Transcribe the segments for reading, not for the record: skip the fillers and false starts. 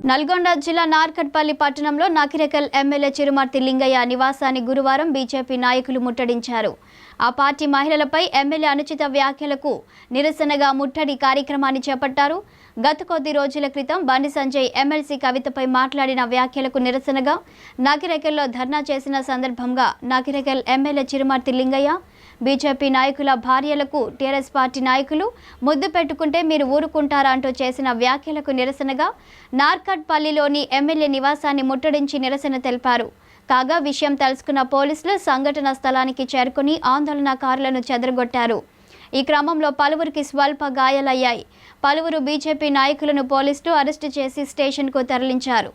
నల్గొండ జిల్లా నార్కట్పల్లి పట్టణంలో నకిరేకల్ ఎమ్మెల్యే చిరుమర్తి లింగయ్య నివాసాన్ని గురువారం బీజేపీ నాయకులు ముట్టడించారు. ఆ పార్టీ మహిళలపై ఎమ్మెల్యే అనుచిత వ్యాఖ్యలకు నిరసనగా ముట్టడి కార్యక్రమాన్ని చేపట్టారు. గత కొద్ది రోజుల క్రితం బండి సంజయ్ ఎమ్మెల్సీ కవితపై మాట్లాడిన వ్యాఖ్యలకు నిరసనగా నకిరేకల్లో ధర్నా చేసిన సందర్భంగా నకిరేకల్ ఎమ్మెల్యే చిరుమర్తి లింగయ్య బీజేపీ నాయకుల భార్యలకు టీఆర్ఎస్ పార్టీ నాయకులు ముద్దు పెట్టుకుంటే మీరు ఊరుకుంటారా అంటూ చేసిన వ్యాఖ్యలకు నిరసనగా నార్కట్పల్లిలోని ఎమ్మెల్యే నివాసాన్ని ముట్టడించి నిరసన తెలిపారు. కాగా విషయం తెలుసుకున్న పోలీసులు సంఘటన స్థలానికి చేరుకుని ఆందోళనకారులను చెదరగొట్టారు. ఈ క్రమంలో పలువురికి స్వల్ప గాయాలయ్యాయి. పలువురు బీజేపీ నాయకులను పోలీసులు అరెస్టు చేసి స్టేషన్కు తరలించారు.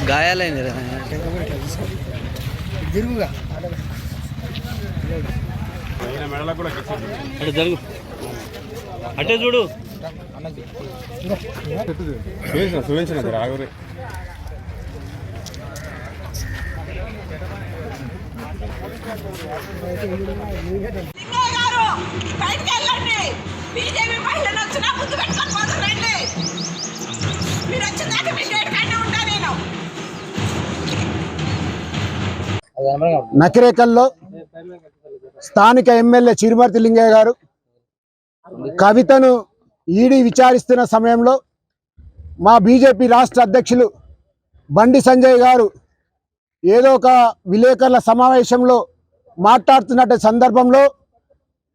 గాయాలైంది అటు జరుగు, అటే చూడు. నకిరేకల్లో స్థానిక ఎమ్మెల్యే చిరుమర్తి లింగయ్య గారు కవితను ఈడీ విచారిస్తున్న సమయంలో మా బీజేపీ రాష్ట్ర అధ్యక్షులు బండి సంజయ్ గారు ఏదో ఒక విలేకరుల సమావేశంలో మాట్లాడుతున్న సందర్భంలో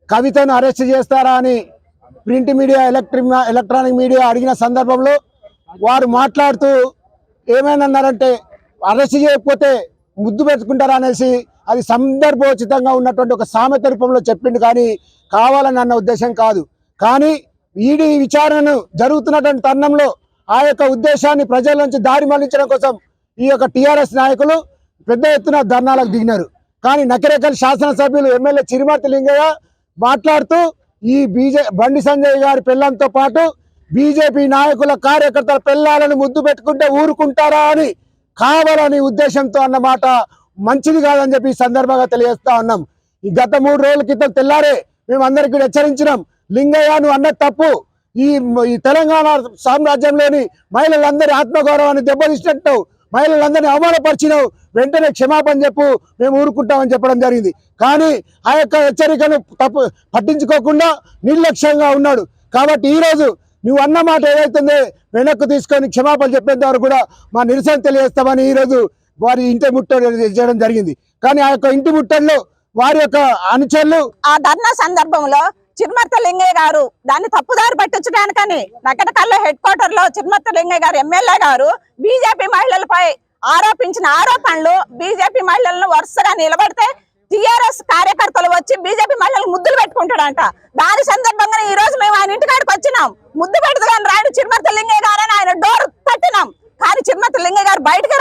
కవితను అరెస్ట్ చేస్తారా అని ప్రింట్ మీడియా ఎలక్ట్రానిక్ మీడియా అడిగిన సందర్భంలో వారు మాట్లాడుతూ ఏమైనారంటే అరెస్ట్ చేయకపోతే ముద్దు పెట్టుకుంటారా అనేసి అది సందర్భోచితంగా ఉన్నటువంటి ఒక సామెత రూపంలో చెప్పిండు, కానీ కావాలని అన్న ఉద్దేశం కాదు. కానీ ఈడీ విచారణను జరుగుతున్నటువంటి తరుణంలో ఆ యొక్క ఉద్దేశాన్ని ప్రజల నుంచి దారి మళ్లించడం కోసం ఈ యొక్క టీఆర్ఎస్ నాయకులు పెద్ద ఎత్తున ధర్నాలకు దిగినారు. కానీ నకిరేకల్ శాసనసభ్యులు ఎమ్మెల్యే చిరుమర్తి లింగయ్య మాట్లాడుతూ ఈ బండి సంజయ్ గారి పిల్లలతో పాటు బీజేపీ నాయకుల కార్యకర్తల పిల్లలను ముద్దు పెట్టుకుంటే ఊరుకుంటారా అని కావాలని ఉద్దేశంతో అన్నమాట మంచిది కాదని చెప్పి ఈ సందర్భంగా తెలియజేస్తా ఉన్నాం. ఈ గత 3 రోజుల క్రితం తెల్లారే మేము అందరికీ హెచ్చరించినాం, లింగయ్య నువ్వు అన్న తప్పు, ఈ తెలంగాణ సామ్రాజ్యంలోని మహిళలందరి ఆత్మగౌరవాన్ని దెబ్బతీసినట్టు మహిళలందరినీ అవమానపరిచినావు, వెంటనే క్షమాపణ చెప్పు, మేము ఊరుకుంటామని చెప్పడం జరిగింది. కానీ ఆ యొక్క హెచ్చరికను పట్టించుకోకుండా నిర్లక్ష్యంగా ఉన్నాడు. కాబట్టి ఈరోజు నువ్వు అన్న మాట ఏదైతుందో వెనక్కు తీసుకొని క్షమాపణ చెప్పేంత వరకు కూడా మా నిరసన తెలియజేస్తామని ఈరోజు వారి ఇంటి ముట్టడి చేయడం జరిగింది. కానీ ఆ యొక్క ఇంటి ముట్టడిలో వారి యొక్క అనుచరులు ఆ ధర్నా సందర్భంలో చిరుమర్తి లింగయ్య గారు దాన్ని తప్పుదారి పట్టించడానికని నకిరేకల్ హెడ్ క్వార్టర్ లో చిరుమర్తి లింగయ్య గారు ఎమ్మెల్యే గారు బీజేపీ మహిళలపై ఆరోపించిన ఆరోపణలు బీజేపీ మహిళలను వరుసగా నిలబడితే టీఆర్ఎస్ కార్యకర్తలు వచ్చి బీజేపీ మహిళలకు ముద్దులు పెట్టుకుంటాడంట. దాని సందర్భంగా ఈ రోజు మేము ఆయన ఇంటికాడికి వచ్చినాం. ముద్దు పెడుతు కానీ రాడు చిరుమర్తి లింగయ్య గారు అని ఆయన డోర్ తట్టినాం. కానీ చిరుమర్తి లింగయ్య గారు బయటకు